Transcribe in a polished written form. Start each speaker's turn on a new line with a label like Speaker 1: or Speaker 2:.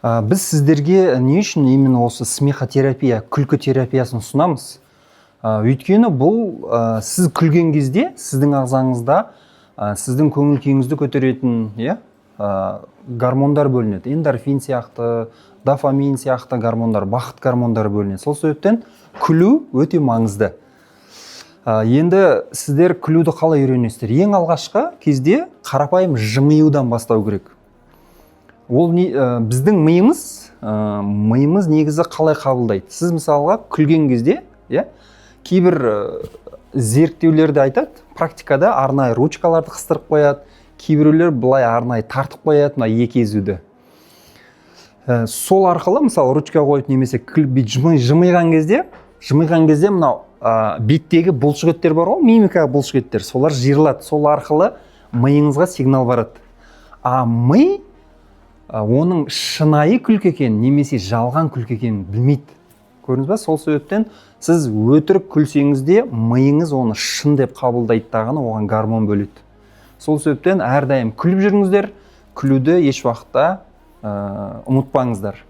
Speaker 1: Біз сіздерге не үшін именно осы смехотерапия, күлкі терапиясын ұсынамыз? Өйткені бұл сіз күлген кезде сіздің ағзаңызда сіздің көңіл күйіңізді көтеретін гормондар бөлінеді. Эндорфин сияқты, дофамин сияқты гормондар, бақыт гормондары бөлінеді. Сол себептен күлу өте маңызды. Енді сіздер күлуді қалай үйренесіздер? Ең алғашқы кезде қарапайым жымиюдан бастау керек. Ол біздің миымыз негізі қалай қабылдайды? Сіз мысалға күлген кезде, кейбір зерттеулерді айтады, практикада арнайы ручкаларды қыстырып қояды, кейбіреулер былай арнайы тартып қояды, мына екі езуді. Сол арқылы, мысалы, ручка қойып немесе күліп жымиған кезде мынау беттегі бұлшықеттер бар ғой, мимика бұлшықеттер, солар жиырылады. Сол арқылы миыңызға сигнал барады. Ми оның шынайы күлкі екенін немесе жалған күлкі екенін білмейді. Көрдіңіз ба? Сол себептен сіз өтірік күлсеңіз де миыңыз оны шын деп қабылдайды дағыны, оған гормон бөледі. Сол себептен әрдайым күліп жүріңіздер, күлуді еш уақытта ұмытпаңыздар.